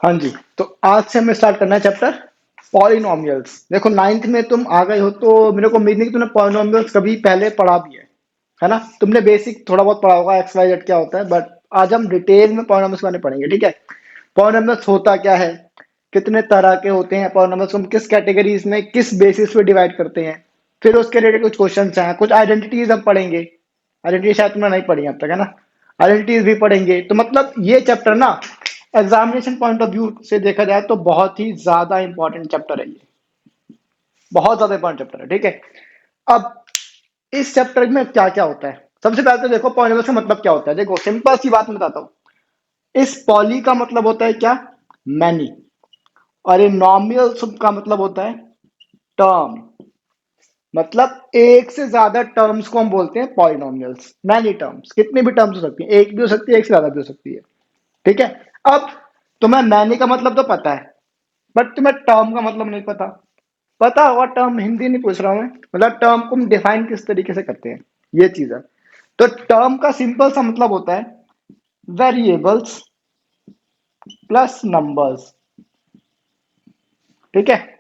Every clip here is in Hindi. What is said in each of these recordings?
हाँ जी। तो आज से हमें स्टार्ट करना है चैप्टर पॉलिनोमियल्स। देखो नाइन्थ में तुम आ गए हो तो मेरे को उम्मीद नहीं कि तुमने पॉलिनोमियल्स कभी पहले पढ़ा भी है ना। तुमने बेसिक थोड़ा बहुत पढ़ा होगा एक्स वाई जेड क्या होता है, बट आज हम डिटेल में पॉलिनोमियल्स के बारे में पढ़ेंगे। ठीक है, पॉलिनोमियल्स होता क्या है, कितने तरह के होते हैं पॉलिनोमियल्स, हम किस कैटेगरीज में किस बेसिस पे डिवाइड करते हैं। फिर उसके रिलेटेड कुछ क्वेश्चन हैं, कुछ आइडेंटिटीज हम पढ़ेंगे। आइडेंटिटी शायद तुमने नहीं पढ़ी अब तक, है ना। आइडेंटिटीज भी पढ़ेंगे। तो मतलब ये चैप्टर ना एग्जामिनेशन पॉइंट ऑफ व्यू से देखा जाए तो बहुत ही ज्यादा इंपॉर्टेंट चैप्टर है ये, बहुत ज्यादा इंपॉर्टेंट चैप्टर है। ठीक है, अब इस चैप्टर में क्या क्या होता है, सबसे पहले तो देखो पॉलिनोमियल का मतलब क्या होता है। देखो सिंपल सी बात मैं बताता हूँ। इस पॉली का मतलब होता है क्या, मैनी। और ये नॉमियल का मतलब होता है टर्म। मतलब एक से ज्यादा टर्म्स को हम बोलते हैं पॉलिनोमियल्स। मैनी टर्म्स, कितनी भी टर्म्स हो सकती है, एक भी हो सकती है, एक से ज्यादा भी हो सकती है। ठीक है, अब तुम्हें मैनी का मतलब तो पता है, बट तुम्हें टर्म का मतलब नहीं पता। पता होगा टर्म, हिंदी नहीं पूछ रहा हूं मैं, मतलब टर्म को हम डिफाइन किस तरीके से करते हैं, ये चीज है। तो टर्म का सिंपल सा मतलब होता है वेरिएबल्स प्लस नंबर्स। ठीक है,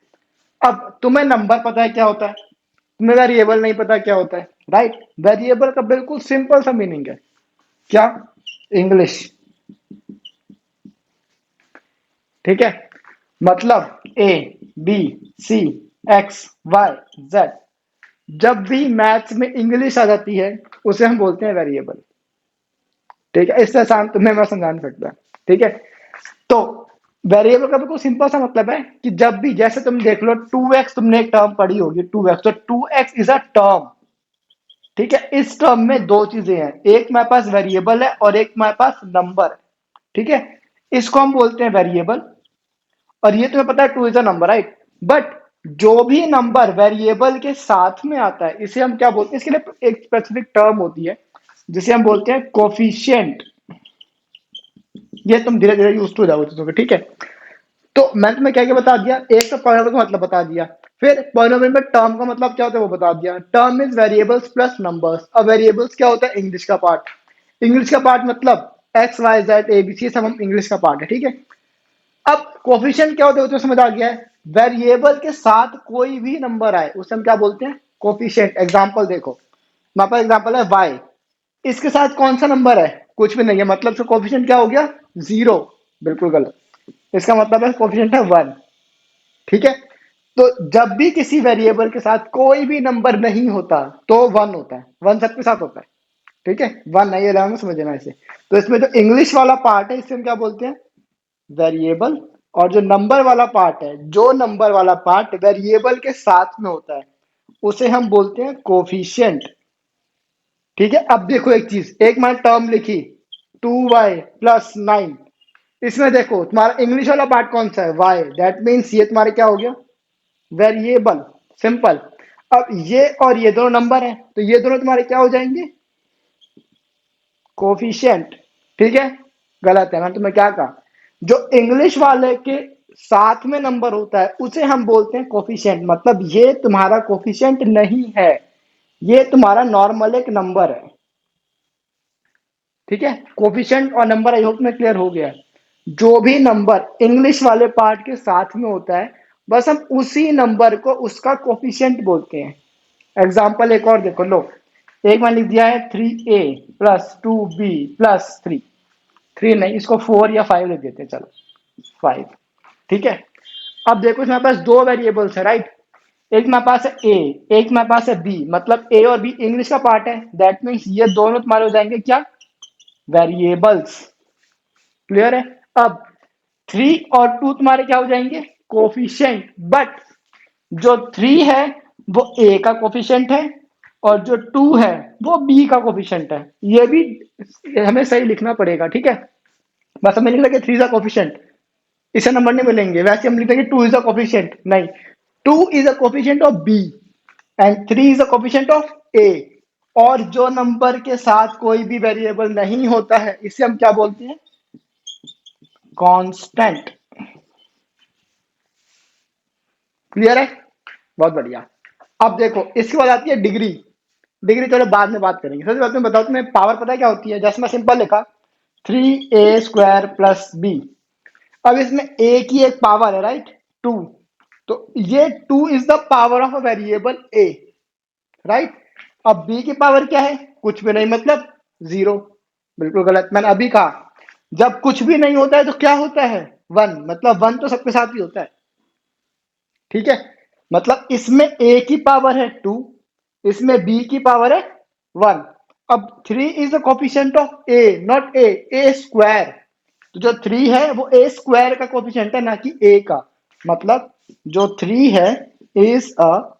अब तुम्हें नंबर पता है क्या होता है, तुम्हें वेरिएबल नहीं पता क्या होता है, राइट। वेरिएबल का बिल्कुल सिंपल सा मीनिंग है क्या, इंग्लिश। ठीक है, मतलब A B C X Y Z, जब भी मैथ्स में इंग्लिश आ जाती है उसे हम बोलते हैं वेरिएबल। ठीक है, इससे आसान तुम्हें मैं समझा नहीं सकता। ठीक है, तो वेरिएबल का बिल्कुल सिंपल सा मतलब है कि जब भी, जैसे तुम देख लो 2x, तुमने एक टर्म पढ़ी होगी 2x, तो 2x इज अ टर्म। ठीक है, इस टर्म में दो चीजें हैं, एक मेरे पास वेरिएबल है और एक मेरे पास नंबर है। ठीक है, इसको हम बोलते हैं वेरिएबल। और ये तुम्हें पता है 2 is a number, right. But जो भी नंबर वेरिएबल के साथ में आता है इसे हम क्या बोलते हैं, इसके लिए एक स्पेसिफिक टर्म होती है जिसे हम बोलते हैं कोफिशिएंट। ये तुम धीरे धीरे यूज टू हो जाओगे चीजों के। ठीक है, तो मैंने तुम्हें क्या क्या बता दिया, एक तो पॉलिनोमियल का मतलब बता दिया, फिर पॉलिनोमियल में टर्म का मतलब क्या होता है वो बता दिया। Term is variables plus numbers. अब वेरिएबल्स क्या होता है, इंग्लिश का पार्ट। इंग्लिश का पार्ट मतलब X Y Z A B C, सब हम इंग्लिश का पार्ट है। ठीक है, अब कोफिशिएंट क्या होता है वो तो समझ आ गया है। वेरिएबल के साथ कोई भी नंबर आए उसे हम क्या बोलते हैं, कोफिशिएंट। एग्जांपल देखो, हमारे पास एग्जांपल है वाई, इसके साथ कौन सा नंबर है, कुछ भी नहीं है, मतलब इसका कोफिशिएंट क्या हो गया, जीरो। बिल्कुल गलत, इसका मतलब है कोफिशिएंट है वन। ठीक है, तो जब भी किसी वेरिएबल के साथ कोई भी नंबर नहीं होता तो वन होता है, वन सबके साथ होता है। ठीक है, वन नहीं है, समझ लेना इसे। तो इसमें जो इंग्लिश वाला पार्ट है इसे हम क्या बोलते हैं, वेरिएबल। और जो नंबर वाला पार्ट है, जो नंबर वाला पार्ट वेरिएबल के साथ में होता है उसे हम बोलते हैं कोफिशिएंट। ठीक है, अब देखो एक चीज, एक मैंने टर्म लिखी 2y+9, इसमें देखो तुम्हारा इंग्लिश वाला पार्ट कौन सा है, y, दैट मीन्स ये तुम्हारे क्या हो गया, वेरिएबल। सिंपल। अब ये और ये दोनों नंबर है तो ये दोनों तुम्हारे क्या हो जाएंगे, कोफिशिएंट। ठीक है, गलत है, मैंने तुम्हें क्या कहा, जो इंग्लिश वाले के साथ में नंबर होता है उसे हम बोलते हैं कोफिशिएंट। मतलब ये तुम्हारा कोफिशिएंट नहीं है, ये तुम्हारा नॉर्मल एक नंबर है। ठीक है, कोफिशिएंट और नंबर आई होप में क्लियर हो गया। जो भी नंबर इंग्लिश वाले पार्ट के साथ में होता है बस हम उसी नंबर को उसका कोफिशिएंट बोलते हैं। एग्जाम्पल एक और देखो, लो एक मैंने लिख दिया है 3a+2b+3। थ्री नहीं, इसको 4 या 5 लिख देते हैं, चलो 5। ठीक है, अब देखो इसमें पास दो वेरिएबल्स है, राइट। एक मेरे पास है ए, एक मेरे पास है बी, मतलब ए और बी इंग्लिश का पार्ट है, दैट मीन्स ये दोनों तुम्हारे हो जाएंगे क्या, वेरिएबल्स। क्लियर है। अब 3 और 2 तुम्हारे क्या हो जाएंगे, कोफिशिएंट। बट जो 3 है वो ए का कोफिशिएंट है और जो 2 है वो बी का कोफिशिएंट है। ये भी हमें सही लिखना पड़ेगा। ठीक है, बस हमें लिख लगे 3 इज अ कोफिशिएंट, इसे नंबर नहीं मिलेंगे, वैसे हम लिख देंगे 2 इज अ कोफिशिएंट, नहीं, 2 is a coefficient of B and 3 is a coefficient of A. और जो नंबर के साथ कोई भी वेरिएबल नहीं होता है इसे हम क्या बोलते हैं, कांस्टेंट। क्लियर है, बहुत बढ़िया। अब देखो इसके बाद आती है डिग्री। डिग्री चलो बाद में बात करेंगे, सबसे पहले मैं बताओ तुम्हें पावर पता है क्या होती है, जैसे मैं सिंपल लिखा 3a² + b। अब इसमें a की एक पावर है, राइट, 2, तो ये 2 is the power of a variable a, right. अब b की पावर क्या है, कुछ भी नहीं, मतलब 0। बिल्कुल गलत, मैंने अभी कहा जब कुछ भी नहीं होता है तो क्या होता है, 1, मतलब 1 तो सबके साथ ही होता है, ठीक है। मतलब इसमें a की पावर है 2, इसमें b की पावर है 1। अब 3 is the coefficient of a, not a square. तो जो 3 है वो a स्क्वायर का कोफिशिएंट है, ना कि a का। मतलब जो 3 है is a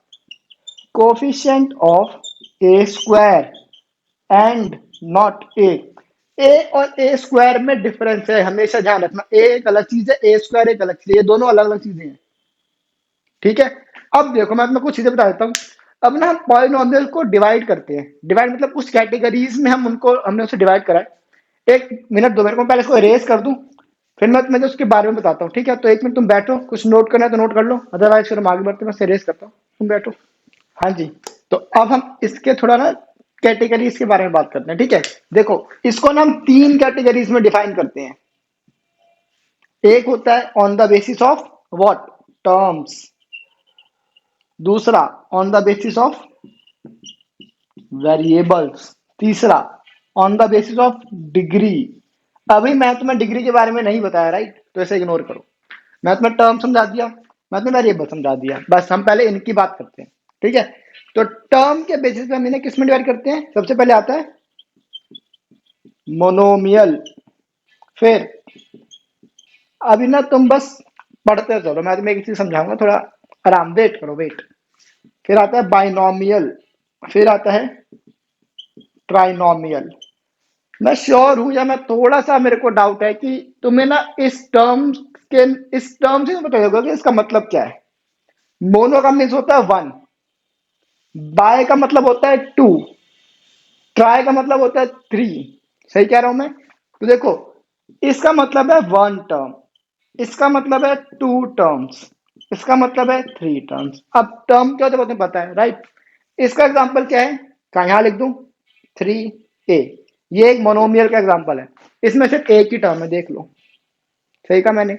coefficient of a square and not a। a और a स्क्वायर में डिफरेंस है, हमेशा ध्यान रखना। a एक अलग चीज है, a स्क्वायर एक अलग चीज है, ये दोनों अलग अलग चीजें हैं, ठीक है। अब देखो मैं तुम्हें कुछ चीजें बता देता हूँ। अब ना हम पॉलिनोमियल को डिवाइड करते हैं, डिवाइड मतलब उस कैटेगरीज में हमने उसे डिवाइड करा है। 1 मिनट दो मेरे को, पहले इसको इरेज कर दूं, फिर मैं तुम्हें उसके बारे में बताता हूँ, ठीक है। तो 1 मिनट तुम बैठो, कुछ नोट करना है तो नोट कर लो, अदरवाइज फिर हम आगे बढ़ते हैं, मैं इरेज करता हूँ, तुम बैठो। हाँ जी। तो अब हम इसके थोड़ा ना कैटेगरीज के बारे में बात करते हैं, ठीक है। देखो इसको ना हम 3 कैटेगरीज में डिफाइन करते हैं। एक होता है on the basis of what, terms. दूसरा on the basis of variables. तीसरा on the basis of degree. अभी मैं तुम्हें डिग्री के बारे में नहीं बताया, राइट, तो इसे इग्नोर करो। मैं तुम्हें टर्म समझा दिया, मैं तुम्हें वेरिएबल समझा दिया, बस हम पहले इनकी बात करते हैं, ठीक है। तो टर्म के बेसिस पे हम इन्हें किस में डिवाइड करते हैं, सबसे पहले आता है मोनोमियल। फिर अभी ना तुम बस पढ़ते चलो, मैं तुम्हें एक चीज समझाऊंगा, थोड़ा आराम, वेट करो, वेट। फिर आता है बाइनोमियल, फिर आता है ट्राइनोमियल। मैं श्योर हूं, या मैं थोड़ा सा मेरे को डाउट है कि तुम्हें ना के इस टर्म से पता होगा कि इसका मतलब क्या है। मोनो का मीन्स होता है 1, बाय का मतलब होता है 2, ट्राई का मतलब होता है 3। सही कह रहा हूं मैं, तो देखो इसका मतलब है 1 टर्म, इसका मतलब है 2 टर्म्स, इसका मतलब है 3 टर्म्स। अब टर्म क्या होता है तुम्हें पता है, राइट। इसका एग्जांपल क्या है, कहा यहां लिख दूं, 3a। ये एक मोनोमियल का एग्जांपल है, इसमें सिर्फ एक ही टर्म है, देख लो। सही कहा मैंने।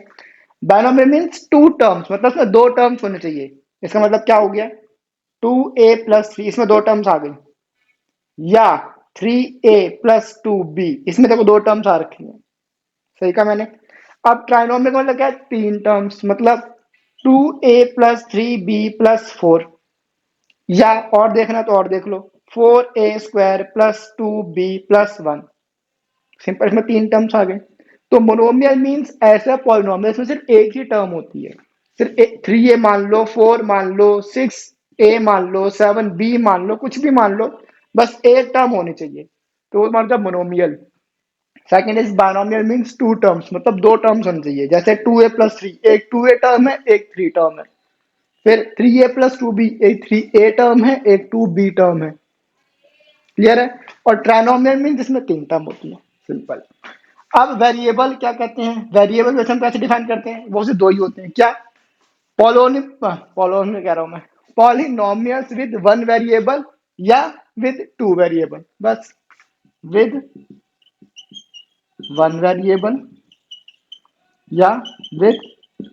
बाइनोमियल मीन्स 2 टर्म्स, मतलब इसमें 2 टर्म्स होने चाहिए। इसका मतलब क्या हो गया, 2a+3, इसमें 2 टर्म्स आ गई, या 3a+2b, इसमें देखो 2 टर्म्स आ रखी है। सही कहा मैंने। अब ट्राइनोमियल का मतलब क्या है, 3 टर्म्स, मतलब 2a+3b+4, या और देखना तो और देख लो, 4a² + 2b+1। सिंपल, इसमें 3 टर्म्स आ गए। तो मोनोमियल मीन्स ऐसा पॉलिनोमियल इसमें सिर्फ एक ही टर्म होती है, सिर्फ 3a मान लो, 4 मान लो, 6a मान लो, 7b मान लो, कुछ भी मान लो, बस एक टर्म होनी चाहिए, तो वो मतलब monomial. Second is binomial means 2 terms, मतलब 2 टर्म्स होनी चाहिए, जैसे 2a+3, एक 2a टर्म है, एक 3 टर्म है। फिर 3a+2b, एक 3a टर्म है, एक 2b टर्म है। क्लियर है। और ट्राइनोमियल मीन्स जिसमें 3 टर्म होती है, सिंपल। अब वेरिएबल क्या कहते हैं, वेरिएबल वैसे हम कैसे डिफाइन करते हैं, वो सिर्फ 2 ही होते हैं, क्या, पॉलोनिम कह रहा हूं मैं, पॉलिनोमियल्स विद 1 वेरिएबल या विद 2 वेरिएबल, बस। विद 1 वेरिएबल या विद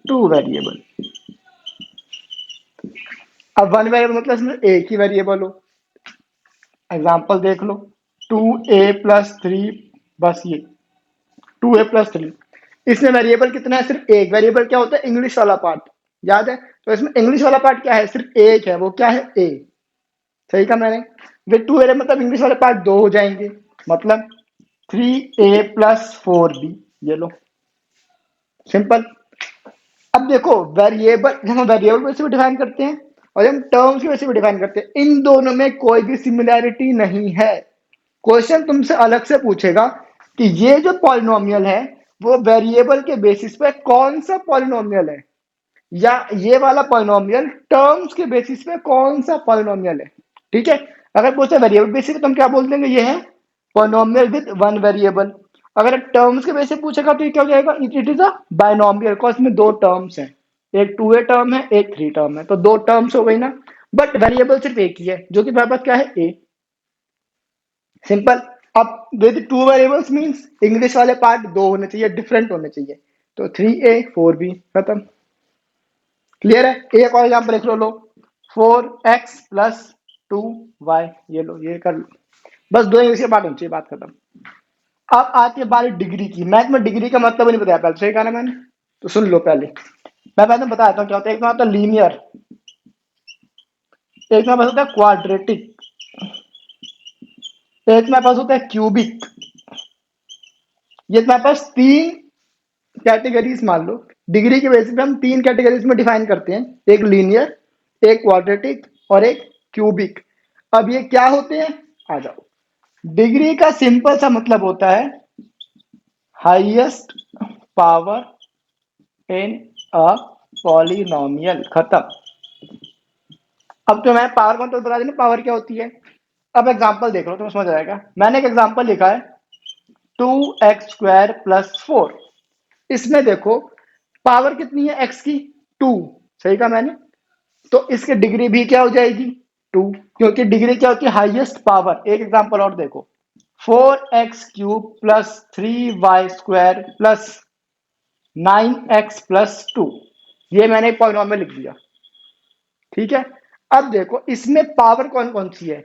2 वेरिएबल। अब 1 वेरिएबल मतलब इसमें एक ही वेरिएबल हो। एग्जाम्पल देख लो, 2a+3, बस ये 2a+3। इसमें वेरिएबल कितना है, सिर्फ एक। वेरिएबल क्या होता है, इंग्लिश वाला पार्ट, याद है। तो इसमें इंग्लिश वाला पार्ट क्या है, सिर्फ एक है, वो क्या है, ए। सही कहा मैंने। विद 2 वेरिएबल मतलब इंग्लिश वाले पार्ट 2 हो जाएंगे, मतलब 3a+4b, ये लो, सिंपल। अब देखो वेरिएबल, जब हम वेरिएबल वैसे भी डिफाइन करते हैं और जब हम टर्म्स की वैसे भी डिफाइन करते हैं, इन दोनों में कोई भी सिमिलैरिटी नहीं है। क्वेश्चन तुमसे अलग से पूछेगा कि ये जो पॉलिनोमियल है वो वेरिएबल के बेसिस पे कौन सा पॉलिनोमियल है, या ये वाला पॉलिनोमियल टर्म्स के बेसिस पे कौन सा पॉलिनोमियल है, ठीक है। अगर पूछे वेरिएबल बेसिस पे, तो हम क्या बोल देंगे, ये है पॉलिनोमियल विद 1 वेरिएबल। अगर टर्म्स के बेसिस पे पूछेगा तो ये क्या हो जाएगा, it is a binomial, because इसमें 2 टर्म्स हैं, एक 2a टर्म है, एक 3 टर्म है, तो 2 टर्म्स हो गई ना। बट वेरिएबल सिर्फ एक ही है, जो कि हमारे पास क्या है, a, सिंपल। अब विद 2 वेरिएबल्स मींस इंग्लिश वाले पार्ट 2 होने चाहिए, डिफरेंट होने चाहिए। तो 3a 4b खत्म। क्लियर है? एक और एग्जाम्पल लिख लो। 4x प्लस 2y, ये लो, ये कर लो। बस दो इंग्लिश के पार्ट होनी चाहिए, बात खत्म। अब आती है बारी डिग्री की। मैथ में डिग्री का मतलब नहीं बताया पहले, सही कहा ना मैंने? तो सुन लो पहले, मैं पहले बताता हूँ क्या होता है। एक तो होता है लीनियर, एक में पास होता है क्वाड्रेटिक, एक में पास होता है क्यूबिक। ये तुम्हारे पास तीन कैटेगरीज मान लो। डिग्री के बेसिस पे हम तीन कैटेगरीज में डिफाइन करते हैं, एक लीनियर, एक क्वाड्रेटिक और एक क्यूबिक। अब ये क्या होते हैं, आ जाओ। डिग्री का सिंपल सा मतलब होता है highest power in a polynomial, खत्म। अब तो मैं पावर कौन तो बता देना, पावर क्या होती है। अब एग्जांपल देख लो, तुम्हें समझ आएगा। मैंने एक एग्जांपल लिखा है 2x² प्लस 4। इसमें देखो पावर कितनी है x की, 2, सही कहा मैंने। तो इसकी डिग्री भी क्या हो जाएगी, 2, क्योंकि डिग्री क्या होती है, हाईएस्ट पावर। एक एग्जांपल और देखो, 4x³ plus 3y² plus 9x plus 2। ये मैंने पॉलिनोमियल लिख दिया, ठीक है। अब देखो इसमें पावर कौन कौन सी है।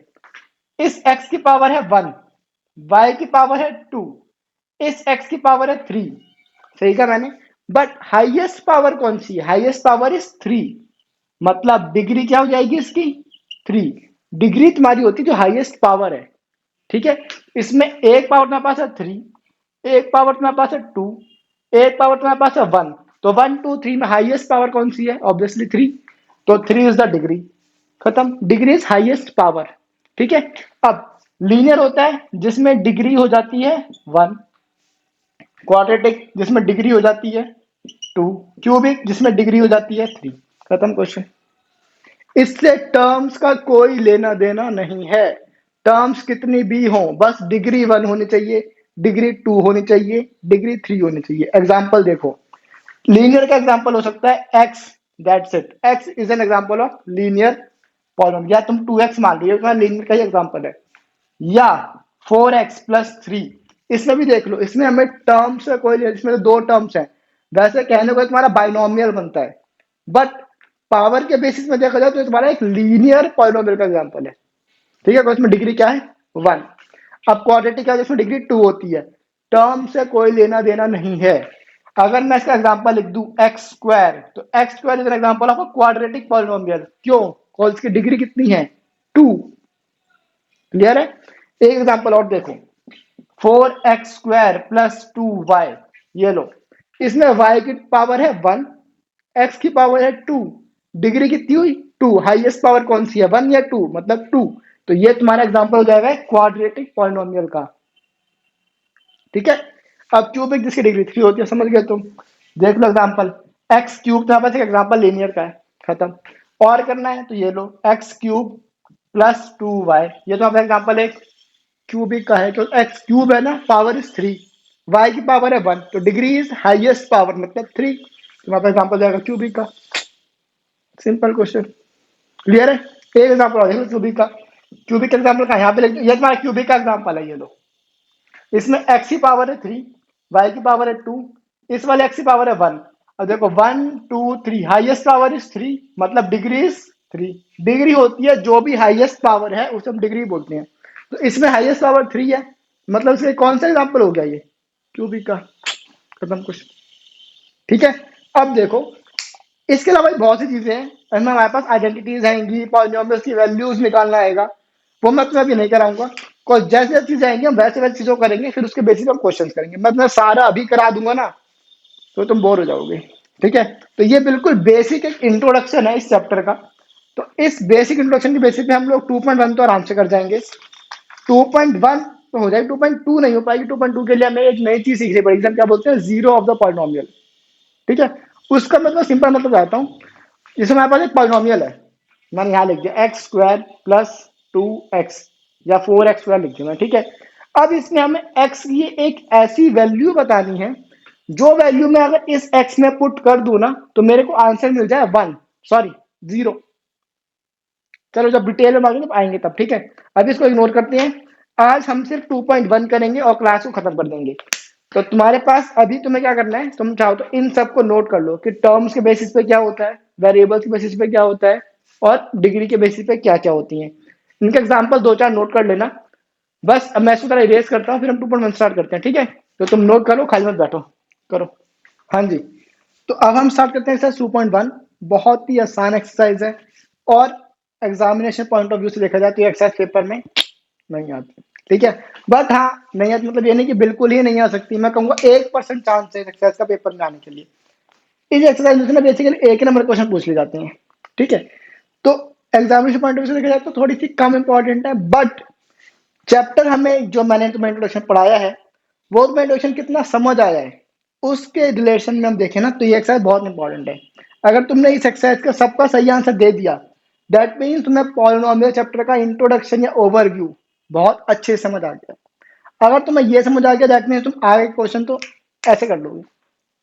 इस x की पावर है 1, y की पावर है 2, इस x की पावर है 3, सही कहा मैंने। बट हाईएस्ट पावर कौन सी है, हाईएस्ट पावर इज 3, मतलब डिग्री क्या हो जाएगी इसकी, 3। डिग्री तुम्हारी होती है जो हाईएस्ट पावर है, ठीक है। इसमें एक पावर तुम्हारे पास है 3, एक पावर तुम्हारे पास है 2, एक पावर तुम्हारे पास है 1। तो 1 2 3 में हाईएस्ट पावर कौन सी है, ऑब्वियसली 3। तो 3 इज द डिग्री, खत्म। डिग्री इज हाईएस्ट पावर, ठीक है। अब लीनियर होता है जिसमें डिग्री हो जाती है 1, क्वाड्रेटिक जिसमें डिग्री हो जाती है 2, क्यूबिक जिसमें डिग्री हो जाती है 3, खत्म क्वेश्चन। इससे टर्म्स का कोई लेना देना नहीं है। टर्म्स कितनी भी हो, बस डिग्री 1 होनी चाहिए, डिग्री 2 होनी चाहिए, डिग्री 3 होनी चाहिए। एग्जाम्पल देखो, लीनियर का एग्जाम्पल हो सकता है x, that's it. x is an example of linear polynomial. या तुम 2x मान रही हो, लीनियर का ही एग्जाम्पल है। या 4x प्लस 3, इसमें भी देख लो, इसमें हमें टर्म्स का कोई, इसमें तो दो टर्म्स हैं। वैसे कहने को तुम्हारा बाइनोमियल बनता है, बट पावर के बेसिस में देखा जाए तो तुम्हारा एक लीनियर पॉलिनोमियल का एग्जांपल है, ठीक है। इसमें डिग्री क्या है, 1। अब क्वाड्रेटिक है जिसमें डिग्री 2 होती है। टर्म से कोई लेना देना नहीं है। अगर मैं इसका एग्जांपल लिख दूं x², तो x² is an example of a quadratic polynomial. क्यों, कॉल इसकी डिग्री कितनी है, 2। क्लियर है? एक एग्जांपल और देखो, 4x² प्लस 2y, ये लो। इसमें y की पावर है 1, x की पावर है 2, डिग्री कितनी हुई, 2। हाईएस्ट पावर कौन सी है, 1 या 2, मतलब 2। तो ये तुम्हारा एग्जांपल हो जाएगा क्वाड्रेटिक पॉलिनोमियल का, ठीक है। अब क्यूबिक जिसकी डिग्री 3 होती है, समझ गए तुम। देख लो एग्जांपल, x³ तुम्हारे पास एक एग्जांपल लीनियर का है, खत्म। और करना है तो ये लो, x³ प्लस 2y, ये तो आपका एग्जांपल है क्यूबिक का है, क्योंकि x³ है ना, पावर इज 3, y की पावर है 1, तो डिग्री इज हाईएस्ट पावर मतलब 3। तुम्हारा एग्जांपल जाएगा क्यूबिक का, सिंपल क्वेश्चन। क्लियर है? एक एग्जांपल और देखो क्यूबिक का। क्यूबिक का एग्जांपल का यहाँ पे ये तुम्हारा क्यूबिक का एग्जांपल है, ये लो। इसमें x की पावर है 3, y की पावर है 2, इस वाले x की पावर है 1। अब देखो 1 2 3, हाईएस्ट पावर इज 3, मतलब डिग्री इज 3। डिग्री होती है जो भी हाईएस्ट पावर है उसे हम डिग्री बोलते हैं। तो इसमें हाईएस्ट पावर 3 है, मतलब इसमें कौन सा एग्जांपल हो गया, ये क्यूबिक का, खत्म कुछ, ठीक है। अब देखो इसके अलावा बहुत सी चीजें हैं, इसमें हमारे पास आइडेंटिटीज आएंगी, पॉलिनोमियल्स की वैल्यूज निकालना आएगा, वो मैं तुम्हें अभी नहीं कराऊंगा। कुछ जैसे जैसे चीजें आएंगी हम वैसे वैसे चीजों करेंगे, फिर उसके बेसिस पर क्वेश्चन करेंगे। मैं तुम्हें सारा अभी करा दूंगा ना तो तुम बोर हो जाओगे, ठीक है। तो ये बिल्कुल बेसिक एक इंट्रोडक्शन है इस चैप्टर का। तो इस बेसिक इंट्रोडक्शन के बेसिस पे हम लोग 2.1 तो आराम से कर जाएंगे। 2.1 तो हो जाएगी, 2.2 नहीं हो पाएगी। 2.2 के लिए हमें एक नई चीज सीखनी पड़ेगी, हम क्या बोलते हैं, जीरो ऑफ द पॉलिनोमियल, ठीक है। उसका मतलब सिंपल मतलब बताता हूँ। जैसे हमारे पास एक पॉलिनोमियल है, मैंने यहाँ लिख दिया x² प्लस 2x या 4x² लिख दिया मैं, ठीक है। अब इसमें हमें x की एक ऐसी वैल्यू बतानी है जो वैल्यू मैं अगर इस x में पुट कर दूं ना तो मेरे को आंसर मिल जाए 1, सॉरी 0। चलो जब डिटेल में आएंगे तब आएंगे तब, ठीक है। अब इसको इग्नोर करते हैं। आज हम सिर्फ 2.1 करेंगे और क्लास को खत्म कर देंगे। तो तुम्हारे पास अभी तुम्हें क्या करना है, तुम चाहो तो इन सबको नोट कर लो कि टर्म्स के बेसिस पे क्या होता है, वेरिएबल्स के बेसिस पे क्या होता है, और डिग्री के बेसिस पे क्या क्या होती हैं। इनके एग्जाम्पल दो चार नोट कर लेना। बस अब मैं इसको थोड़ा इरेज करता हूँ, फिर हम 2.1 स्टार्ट करते हैं, ठीक है। तो तुम नोट करो, खाली मत बैठो, करो। हाँ जी। तो अब हम स्टार्ट करते हैं सर 2.1। बहुत ही आसान एक्सरसाइज है, और एग्जामिनेशन पॉइंट ऑफ व्यू से देखा जाए तो ये एक्सरसाइज पेपर में नहीं आती, ठीक है। बट हाँ, नहीं आती मतलब ये नहीं कि बिल्कुल ही नहीं आ सकती, मैं कहूंगा 1% चांस है एक्सरसाइज का पेपर में आने के लिए। इस एक्सरसाइज में बेसिकली एक नंबर क्वेश्चन पूछ लिए जाते हैं, ठीक है। तो एग्जामिनेशन पॉइंट ऑफ व्यू से देखा जाए तो थोड़ी सी कम इंपॉर्टेंट है, बट चैप्टर हमें जो मैंने तुम्हें इंट्रोडक्शन पढ़ाया है, वो तुम्हें इंट्रोडक्शन कितना समझ आया है, उसके रिलेशन में हम देखें ना, तो ये एक्सरसाइज बहुत इंपॉर्टेंट है। अगर तुमने इस एक्सरसाइज का सबका सही आंसर दे दिया, दैट मीन्स तुम्हें पॉलिनोमियल चैप्टर का इंट्रोडक्शन या ओवरव्यू बहुत अच्छे से समझ आ गया। अगर तुम्हें ये समझ आ गया, दैट मीन्स तुम आगे क्वेश्चन तो ऐसे कर लोगे,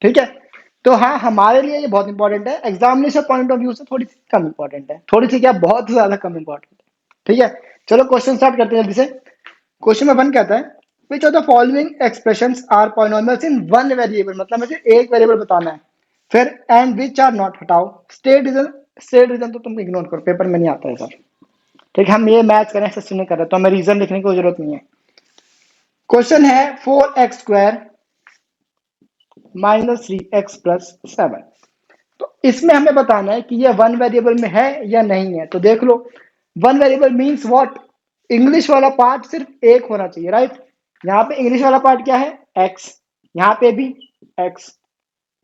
ठीक है। तो हाँ, हमारे लिए ये बहुत इंपॉर्टेंट है, एग्जामिनेशन पॉइंट ऑफ व्यू से थोड़ी सी कम इंपॉर्टेंट है, थोड़ी सी क्या, बहुत ज्यादा कम इंपॉर्टेंट है, ठीक है। चलो क्वेश्चन स्टार्ट करते हैं जल्दी से। क्वेश्चन में वन कहता है, which of the following expressions are polynomials in one variable, मतलब मुझे एक वेरिएबल बताना है। फिर एंड विच आर नॉट, हटाओ। स्टेट रीजन, स्टेट रीजन तो तुम इग्नोर करो, पेपर में नहीं आता है सर, ठीक है। हम ये मैच करें, सिस्टम नहीं कर रहे, तो हमें रीजन लिखने की जरूरत नहीं है। क्वेश्चन है 4x² माइनस 3x+7। तो इसमें हमें बताना है कि ये वन वेरिएबल में है या नहीं है। तो देख लो, one variable means what, English वाला पार्ट सिर्फ एक होना चाहिए, राइट। यहाँ पे इंग्लिश वाला पार्ट क्या है, एक्स, यहाँ पे भी एक्स,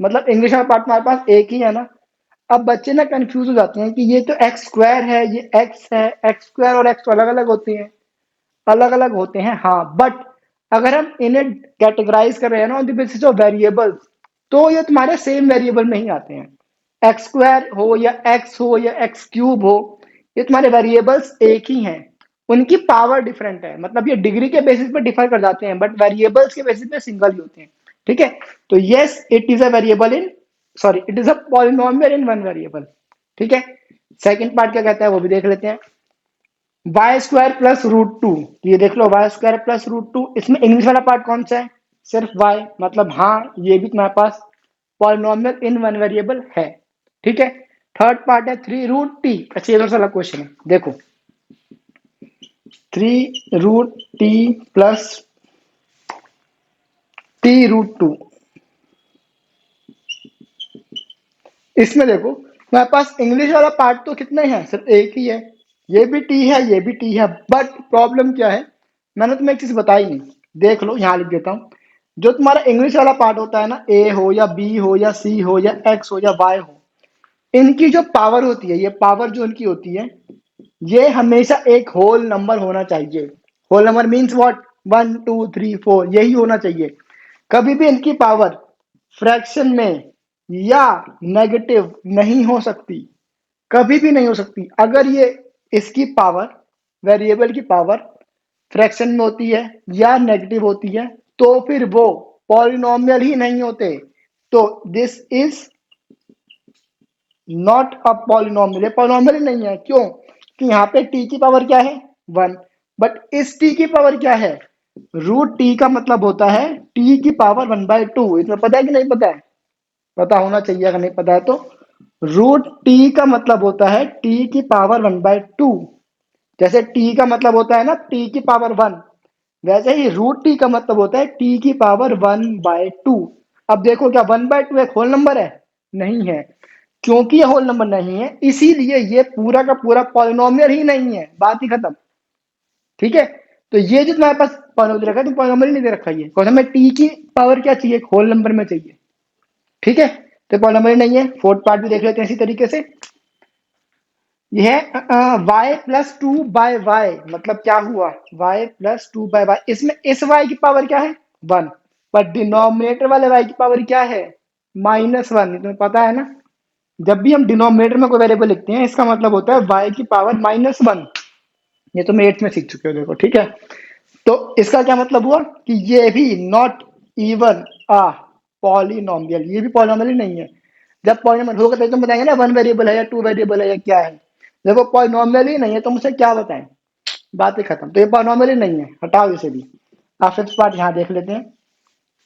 मतलब इंग्लिश वाला पार्ट हमारे पास एक ही है ना। अब बच्चे ना कंफ्यूज हो जाते हैं कि ये तो एक्स स्क्वायर है, ये एक्स है, एक्स स्क्वायर और एक्स तो अलग अलग होते हैं, अलग अलग होते हैं हाँ, बट अगर हम इन्हें कैटेगराइज कर रहे हैं ना on the basis of variables, तो ये तुम्हारे सेम वेरिएबल में ही आते हैं। एक्स स्क्वायर हो या एक्स हो या एक्स क्यूब हो, ये तुम्हारे वेरिएबल्स एक ही हैं, उनकी पावर डिफरेंट है, मतलब ये डिग्री के बेसिस पे डिफर कर जाते हैं, बट वेरिएबल्स के बेसिस पे सिंगल ही होते हैं, ठीक है। तो yes, it is a variable in, sorry, it is a polynomial in one variable, ठीक है। सेकंड पार्ट क्या कहता है वो भी देख लेते हैं। y² + √2, ये देख लो y² + √2, इसमें इंग्लिश वाला पार्ट कौन सा है, सिर्फ y, मतलब हाँ ये भी तुम्हारे पास पॉलिनोमियल इन वन वेरिएबल है, ठीक है। थर्ड पार्ट है 3√t। अच्छा, ये वाला क्वेश्चन है, देखो 3√t + t√2। इसमें देखो मेरे पास इंग्लिश वाला पार्ट तो कितने हैं, सिर्फ एक ही है, ये भी टी है, ये भी टी है, बट प्रॉब्लम क्या है, मैंने तुम्हें एक चीज बताई नहीं, देख लो यहाँ लिख देता हूँ। जो तुम्हारा इंग्लिश वाला पार्ट होता है ना, ए हो या बी हो या सी हो या एक्स हो या वाई हो, इनकी जो पावर होती है, ये पावर जो इनकी होती है, ये हमेशा एक होल नंबर होना चाहिए। होल नंबर मीन्स व्हाट, 1 2 3 4, यही होना चाहिए। कभी भी इनकी पावर फ्रैक्शन में या नेगेटिव नहीं हो सकती, कभी भी नहीं हो सकती। अगर ये इसकी पावर, वेरिएबल की पावर फ्रैक्शन में होती है या नेगेटिव होती है, तो फिर वो पॉलिनोमियल ही नहीं होते। तो this is not a polynomial, ये पॉलिनोमियल ही नहीं है। क्यों कि यहाँ पे टी की पावर क्या है, 1, बट इस टी की पावर क्या है, √t का मतलब होता है t की पावर 1/2। इसमें पता है कि नहीं पता है, पता होना चाहिए, अगर नहीं पता है तो। √t का मतलब होता है t की पावर 1/2, जैसे t का मतलब होता है ना t की पावर 1, वैसे ही √t का मतलब होता है t की पावर 1/2। अब देखो, क्या 1/2 एक होल नंबर है, नहीं है। क्योंकि ये होल नंबर नहीं है, इसीलिए ये पूरा का पूरा पॉलिनोमियल ही नहीं है, बात ही खत्म, ठीक है। तो ये जो तुम्हारे पास पॉलिनोमियल रखा है, तो पॉलिनोमियल नहीं दे रखा है, ये हमें टी की पावर क्या चाहिए, होल नंबर में चाहिए, ठीक है। तो पॉलिनोमियल नहीं है। फोर्थ पार्ट भी देख लेते हैं इसी तरीके से। यह y+2/y, मतलब क्या हुआ, y+2/y, इसमें इस y की पावर क्या है, 1, पर डिनोमिनेटर वाले y की पावर क्या है, -1। तुम्हें पता है ना, जब भी हम डिनोमिनेटर में कोई वेरिएबल लिखते हैं, इसका मतलब होता है y की पावर -1। ये तुम 8th में सीख चुके हो, देखो, ठीक है। तो इसका क्या मतलब हुआ कि ये भी नॉट इवन अ पॉलिनोमियल, ये भी पॉलिनोमियल ही नहीं है। जब पॉलिनोमियल होगा तो तुम बताएंगे ना वन वेरिएबल है या टू वेरिएबल है या क्या है। जब वो पॉलिनोमियल ही नहीं है तो मुझे क्या बताएं, बात ही खत्म। तो ये पॉलिनोमियल ही नहीं है, हटाओ इसे भी। आप फिफ्थ पार्ट यहाँ देख लेते हैं।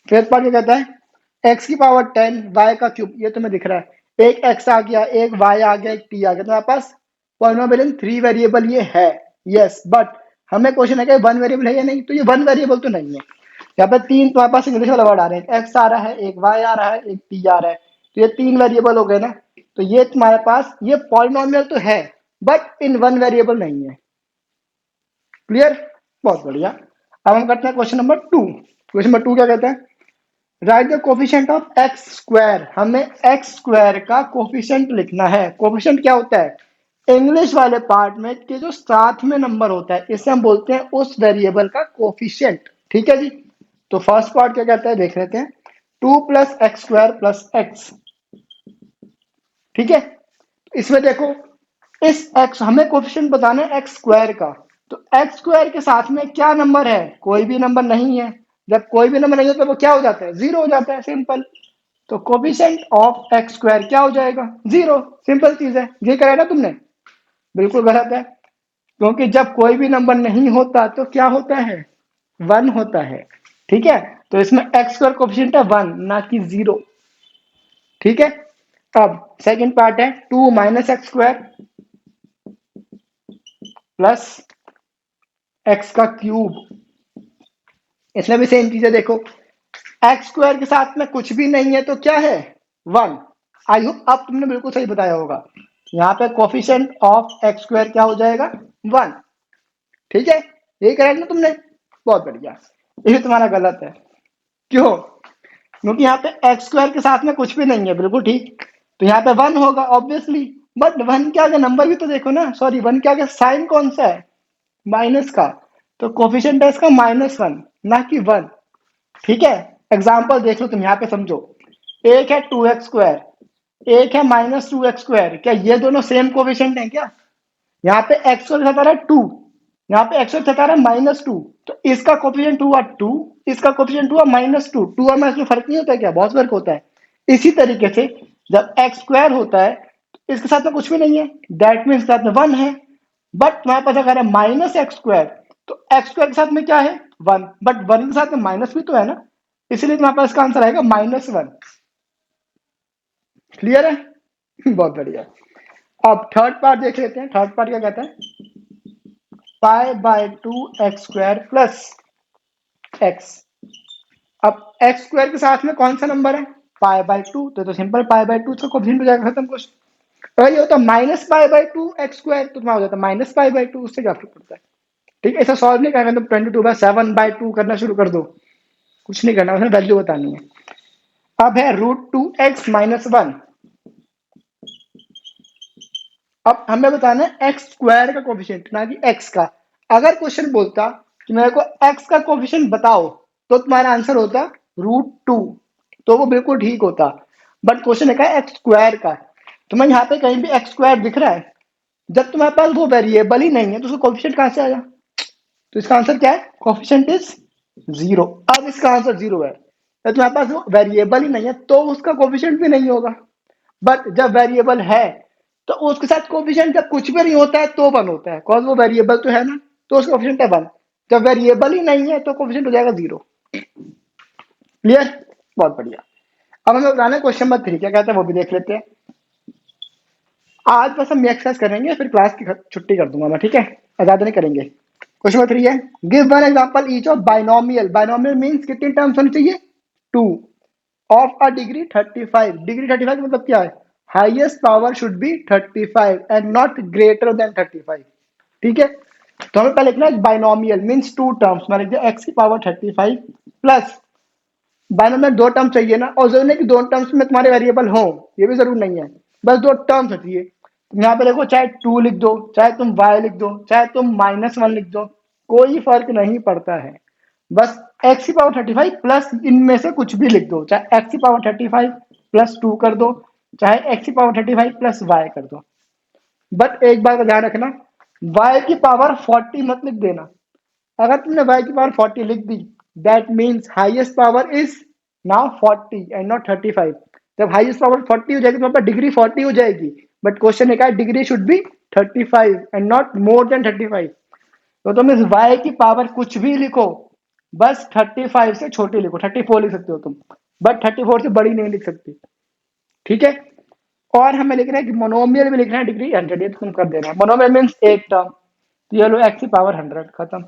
फिफ्थ पार्ट क्या कहता है, एक्स की पावर 10 वाई का क्यूब, ये तुम्हें दिख रहा है, एक एक्स आ गया, एक वाई आ गया, एक टी आ गया, तुम्हारे पास पॉलिनोमियल इन 3 वेरिएबल ये है। यस, बट हमें क्वेश्चन है कि वन वेरिएबल है या नहीं, तो ये वन वेरिएबल तो नहीं है। यहाँ पे तीन तुम्हारे पास इंग्लिश वाला वर्ड आ रहे हैं, एक्स आ रहा है, एक वाई आ रहा है, एक टी आ रहा है, तो ये तीन वेरिएबल हो गए ना। तो ये तुम्हारे पास ये पॉलिनोमियल तो है, बट इन वन वेरिएबल नहीं है। क्लियर? बहुत बढ़िया। अब हम करते हैं क्वेश्चन नंबर 2। क्वेश्चन नंबर 2 क्या कहता है, right the coefficient of x square. हमें एक्स स्क्वायर का कोफिशिएंट लिखना है। कोफिशिएंट क्या होता है, इंग्लिश वाले पार्ट में के जो साथ में नंबर होता है, इसे हम बोलते हैं उस वेरिएबल का कोफिशिएंट। ठीक है जी। तो फर्स्ट पार्ट क्या कहता है देख लेते हैं, 2 + x² + x। ठीक है, इसमें देखो, इस x हमें कोफिशिएंट बताना है एक्स स्क्वायर का, तो एक्स स्क्वायर के साथ में क्या नंबर है, कोई भी नंबर नहीं है। जब कोई भी नंबर नहीं होता तो वो क्या हो जाता है, जीरो हो जाता है, सिंपल। तो कोफिशिएंट ऑफ एक्स स्क्वायर क्या हो जाएगा, जीरो। सिंपल चीज है, ये करा ना तुमने, बिल्कुल गलत है, क्योंकि जब कोई भी नंबर नहीं होता तो क्या होता है, वन होता है। ठीक है, तो इसमें एक्स स्क्वायर कोफिशिएंट है वन, ना कि जीरो। ठीक है, अब सेकंड पार्ट है 2 - x² प्लस एक्स का क्यूब। इसमें भी सेम चीज है, देखो एक्स स्क्वायर के साथ में कुछ भी नहीं है तो क्या है, वन। आई होप अब तुमने बिल्कुल सही बताया होगा, यहाँ पे कोफिशिएंट ऑफ एक्स स्क्वायर क्या हो जाएगा, वन। ठीक है, यही करेक्ट ना तुमने, बहुत बढ़िया। ये तुम्हारा गलत है, क्यों, क्योंकि यहाँ पे एक्स स्क्वायर के साथ में कुछ भी नहीं है, बिल्कुल ठीक, तो यहाँ पे वन होगा ऑब्वियसली। बट वन के आगे नंबर भी तो देखो ना, सॉरी वन के आगे साइन कौन सा है, माइनस का, तो कोफिशिएंट है इसका -1, ना कि वन। ठीक है, एग्जाम्पल देख लो तुम, यहाँ पे समझो, एक है 2x², एक है -2x², क्या ये दोनों सेम कोफिशिएंट है क्या, यहाँ पे एक्स को सता रहा है 2, यहाँ पे एक्स को सता रहा है -2, तो इसका कोफिशिएंट हुआ 2, इसका कोफिशिएंट हुआ -2, 2 और -2 फर्क नहीं होता है क्या, बहुत फर्क होता है। इसी तरीके से जब एक्स स्क्वायर होता है तो इसके साथ में कुछ भी नहीं है, दैट मीन्स साथ में वन है। बट तुम्हारे पास अगर है -x², तो एक्स स्क्वायर के साथ में क्या है, वन, बट वन के साथ में माइनस भी तो है ना, इसलिए तुम्हारे पास इसका आंसर आएगा -1। क्लियर है? बहुत बढ़िया। अब थर्ड पार्ट देख लेते हैं, थर्ड पार्ट क्या कहता है, π/2x² प्लस x। अब एक्स स्क्वायर के साथ में कौन सा नंबर है, π/2, तो सिंपल π/2 तो कोफिशिएंट हो जाएगा, खत्म क्वेश्चन। अगर ये होता -π/2x², तो तुम्हारा हो जाता -π/2, उससे क्या फर्क पड़ता है। ठीक है, ऐसा सॉल्व नहीं करना, तुम 22/7/2 करना शुरू कर दो, कुछ नहीं करना, उसमें वैल्यू बतानी है। अब है √2x - 1। अब हमें बताना है एक्स स्क्वायर का कोफिशिएंट, ना कि एक्स का। अगर क्वेश्चन बोलता कि मेरे को एक्स का कोफिशिएंट बताओ, तो तुम्हारा आंसर होता √2, तो वो बिल्कुल ठीक होता। बट क्वेश्चन है एक्स स्क्वायर का, तुम्हें यहाँ पे कहीं भी एक्स स्क्वायर दिख रहा है, जब तुम्हारे पास वो वेरिएबल ही नहीं है तो उसका कोफिशिएंट कहाँ से आया, तो इसका आंसर क्या है, कोफिशिएंट इज जीरो। अब इसका आंसर जीरो है, तो तुम्हारे पास वो वेरिएबल ही नहीं है तो उसका कोफिशिएंट भी नहीं होगा। बट जब वेरिएबल है तो उसके साथ कोफिशिएंट जब कुछ भी नहीं होता है तो वन होता है, कॉज वो वेरिएबल तो है ना, तो उसका कोफिशिएंट है वन। जब वेरिएबल ही नहीं है तो कोफिशिएंट हो जाएगा जीरो। क्लियर? बहुत बढ़िया। अब हमें बताना है क्वेश्चन नंबर 3 क्या कहता है, वो भी देख लेते हैं। आज बस हम एक्सरसाइज करेंगे, फिर क्लास की छुट्टी कर दूंगा मैं, ठीक है, ज्यादा नहीं करेंगे। क्वेश्चन नंबर 3 है, give one example each of binomial. Binomial means कितनी टर्म्स होनी चाहिए, two, of a degree 35। Degree 35 मतलब क्या है, highest power should be 35 and not greater than 35। ठीक है, तो हमें पहले लिखना है बाइनोमियल मींस टू टर्म्स, मान लीजिए एक्स की पावर 35 प्लस, बाइनोमियल दो टर्म चाहिए ना, और जरूरी नहीं कि दो टर्म्स में तुम्हारे वेरिएबल हो, ये भी जरूर नहीं है, बस दो टर्म्स चाहिए। यहाँ पे देखो, चाहे 2 लिख दो, चाहे तुम y लिख दो, चाहे तुम -1 लिख दो, कोई फर्क नहीं पड़ता है। बस x की पावर 35 प्लस इनमें से कुछ भी लिख दो, चाहे x की पावर 35 प्लस 2 कर दो, चाहे x की पावर 35 प्लस y कर दो। बट एक बात का ध्यान रखना, y की पावर 40 मत लिख देना। अगर तुमने y की पावर 40 लिख दी, that means highest power is now 40 and not 35। जब हाईएस्ट पावर 40 हो जाएगी तो पापा डिग्री 40 हो जाएगी, बट क्वेश्चन है degree should be 35 and not more than 35। तो तुम इस y की पावर कुछ भी लिखो, बस 35 से छोटी लिखो, 34 लिख सकते हो तुम, बट 34 से बड़ी नहीं लिख सकती, ठीक है। और हमें लिख रहे हैं कि मोनोमियल में लिखना है डिग्री 100, ये तो तुम कर देना। मोनोमियल मीन्स एक टर्म, तो ये लो एक्स की पावर 100, खत्म।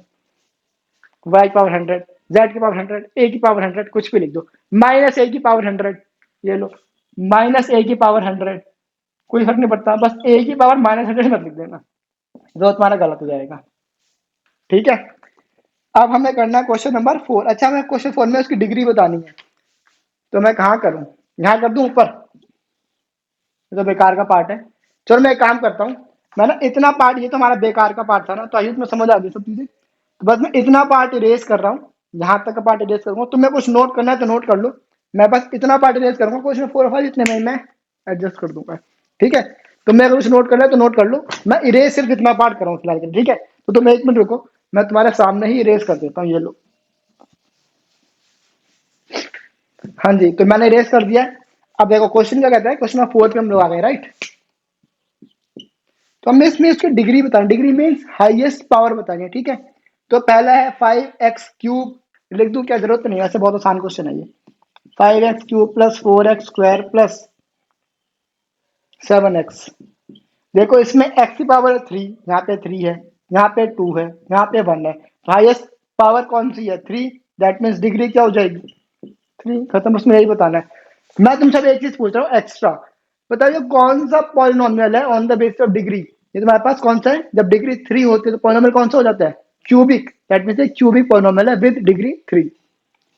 वाई की पावर 100, जेड की पावर 100, ए की पावर 100, कुछ भी लिख दो। माइनस ए की पावर 100, ये लो माइनस ए की पावर 100, कोई फर्क नहीं पड़ता, बस ए की पावर -100 मत लिख देना, जो तुम्हारा गलत हो जाएगा, ठीक है। अब हमें करना है क्वेश्चन नंबर 4। अच्छा, हमें क्वेश्चन 4 में उसकी डिग्री बतानी है, तो मैं कहाँ करूँ, यहाँ कर दूँ ऊपर, ये तो बेकार का पार्ट है। चलो मैं एक काम करता हूँ, मैं ना इतना पार्ट, ये तो हमारा बेकार का पार्ट था ना, तो आइए तुम्हें समझ आ गई सब चीजें, तो बस मैं इतना पार्ट इरेज कर रहा हूँ, यहाँ तक का पार्ट इरेज करूंगा। तुम्हें कुछ नोट करना है तो नोट कर लो, मैं बस इतना पार्ट इरेज करूंगा, क्वेश्चन 4 और 5 इतने में मैं एडजस्ट कर दूंगा, ठीक है। तो मैं कुछ नोट करना है तो नोट कर लो, मैं इरेज सिर्फ इतना पार्ट कर रहा हूँ फिलहाल के लिए, ठीक है। तो तुम 1 मिनट रुको, मैं तुम्हारे सामने ही इरेज कर देता हूँ, ये लो। हाँ जी, तो मैंने इरेज कर दिया है। अब देखो क्वेश्चन क्या कहता है, क्वेश्चन नंबर 4 पे हम लोग आ गए, राइट। तो हमें इसमें इसकी डिग्री बताना, डिग्री मीन्स हाईएस्ट पावर बताएंगे, ठीक है। तो पहला है 5x³ लिख दूं, क्या जरूरत नहीं है, वैसे बहुत आसान क्वेश्चन है ये। 5x³ plus 4x² plus 7x। देखो इसमें x की पावर 3, यहाँ पे 3 है, यहाँ पे 2 है, यहाँ पे 1 है, तो हाईएस्ट पावर कौन सी है, 3। दैट मीन्स डिग्री क्या हो जाएगी, 3, खत्म। उसमें यही बताना है। मैं तुमसे अब एक चीज पूछ रहा हूँ एक्स्ट्रा, बताइए कौन सा पॉलिनोमियल है on the basis of degree. ये तुम्हारे पास कौन सा है, जब डिग्री 3 होती है तो पॉलिनोमियल कौन सा हो जाता है, cubic. That means cubic polynomial है विद डिग्री 3,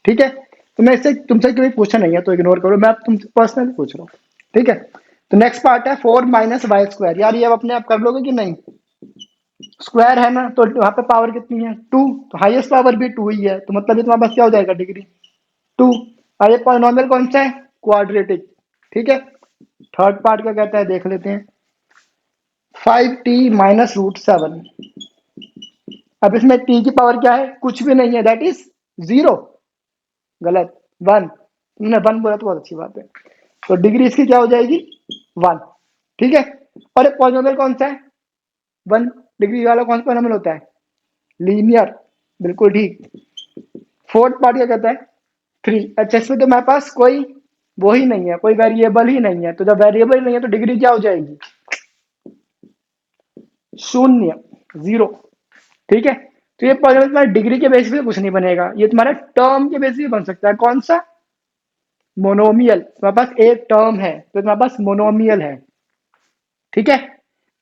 ठीक है। तो मैं इससे तुमसे कभी पूछा नहीं है तो इग्नोर करो, मैं तुमसे पर्सनली पूछ रहा हूँ, ठीक है। तो नेक्स्ट पार्ट है 4 माइनस वाई स्क्वायर। यार ये अब अपने आप कर लोगे कि नहीं, स्क्वायर है ना, तो वहां पे पावर कितनी है, 2, तो हाईएस्ट पावर भी 2 ही है, तो मतलब ये तुम्हारे पास क्या हो जाएगा, डिग्री 2। और ये पॉलिनोमियल कौन सा है, क्वाड्रेटिक, ठीक है। थर्ड पार्ट क्या कहता है देख लेते हैं, 5t माइनस रूट 7। अब इसमें t की पावर क्या है, कुछ भी नहीं है, दैट इज 0, गलत, 1। तुमने 1 बोला तो बहुत अच्छी बात है, तो डिग्री इसकी क्या हो जाएगी, 1, ठीक है। और एक पॉलिनोमियल कौन सा है, 1 डिग्री वाला कौन सा पॉलिनोमियल होता है, लीनियर, बिल्कुल ठीक। फोर्थ पार्ट क्या कहता है, 3। अच्छा, इसमें तो हमारे पास कोई वो ही नहीं है, कोई वेरिएबल ही नहीं है, तो जब वेरिएबल नहीं है तो डिग्री क्या हो जाएगी, 0, 0, ठीक है। तो ये पॉलिनोमियल तुम्हारे डिग्री के बेसिस पे कुछ नहीं बनेगा, ये तुम्हारे टर्म के बेसिस पे बन सकता है, कौन सा, मोनोमियल। तुम्हारे पास एक टर्म है तो तुम्हारे पास मोनोमियल है, ठीक है।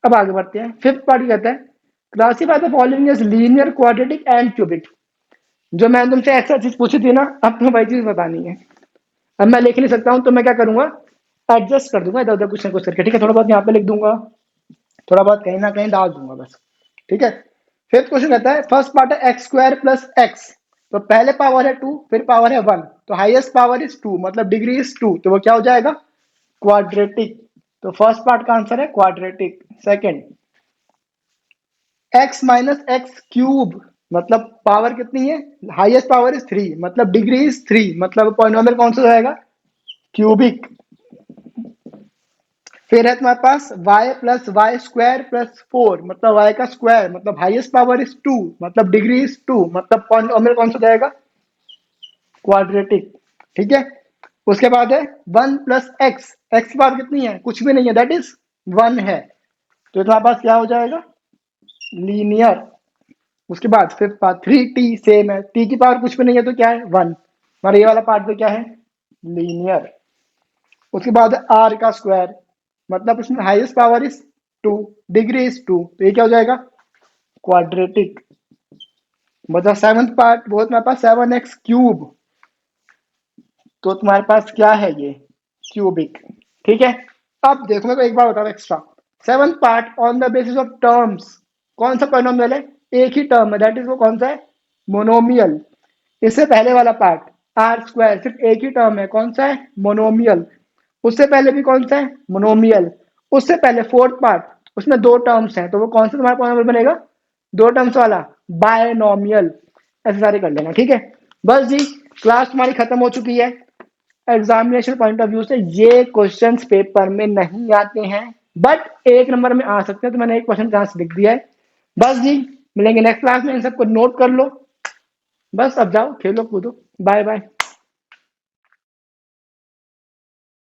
अब आगे बढ़ते हैं, फिफ्थ पार्ट कहता है classify the following as linear, quadratic and cubic. जो मैंने तुमसे एक्स्ट्रा चीज पूछी थी ना, अब तुम्हें वही चीज बतानी है। अब मैं लिख नहीं सकता हूँ तो मैं क्या करूंगा, एडजस्ट कर दूंगा इधर उधर कुछ ना कुछ करके, ठीक है। थोड़ा बहुत यहाँ पे लिख दूंगा, थोड़ा बहुत कहीं ना कहीं डाल दूंगा बस, ठीक है। फिफ्थ क्वेश्चन कहता है, फर्स्ट पार्ट है x² प्लस एक्स, तो पहले पावर है 2, फिर पावर है 1, तो हाईएस्ट पावर इज 2, मतलब डिग्री इज 2, तो वो क्या हो जाएगा, क्वाड्रेटिक। तो फर्स्ट पार्ट का आंसर है quadratic. Second, x minus x³, मतलब पावर कितनी है, हाईएस्ट पावर इज 3, मतलब डिग्री इज 3, मतलब पॉलिनोमियल कौन सा जाएगा, क्यूबिक। फिर है तुम्हारे पास y प्लस y² प्लस 4, मतलब y का स्क्वायर, मतलब हाईएस्ट पावर इज 2, मतलब डिग्री इज 2, मतलब पॉलिनोमियल कौन सा जाएगा, क्वाड्रेटिक, ठीक है। उसके बाद है 1 प्लस एक्स, एक्स की पावर कितनी है, कुछ भी नहीं है, दैट इज 1 है, तो तुम्हारे पास क्या हो जाएगा, लीनियर। उसके बाद फिफ्थ पार्ट 3t सेम है, t की पावर कुछ भी नहीं है तो क्या है, 1, हमारा ये वाला पार्ट पे क्या है, लीनियर। उसके बाद r का स्क्वायर, मतलब इसमें highest power is 2, degree is 2, तो ये क्या हो जाएगा, क्वाड्रेटिक। मतलब सेवंथ पार्ट वो तुम्हारे पास 7x³, तो तुम्हारे पास क्या है ये, क्यूबिक, ठीक है। अब देखो मेरे को एक बार बताओ extra, seventh part on the basis of terms, कौन सा पॉलिनोमियल है, एक ही टर्म है, दैट इज वो कौन सा है, मोनोमियल। इससे पहले वाला पार्ट r² सिर्फ एक ही टर्म है, कौन सा है, मोनोमियल। उससे पहले भी कौन सा है, मोनोमियल। उससे पहले फोर्थ पार्ट, उसमें 2 टर्म्स हैं, तो वो कौन सा तुम्हारा पॉलिनोमियल बनेगा, 2 टर्म्स वाला, बायनोमियल। ऐसे सारे कर लेना, ठीक है। बस जी, क्लास तुम्हारी खत्म हो चुकी है। एग्जामिनेशन पॉइंट ऑफ व्यू से ये क्वेश्चंस पेपर में नहीं आते हैं, बट 1 नंबर में आ सकते हैं, तो मैंने 1% चांस लिख दिया है। बस जी, मिलेंगे नेक्स्ट क्लास में, इन सबको नोट कर लो। बस अब जाओ खेलो कूदो। Bye bye.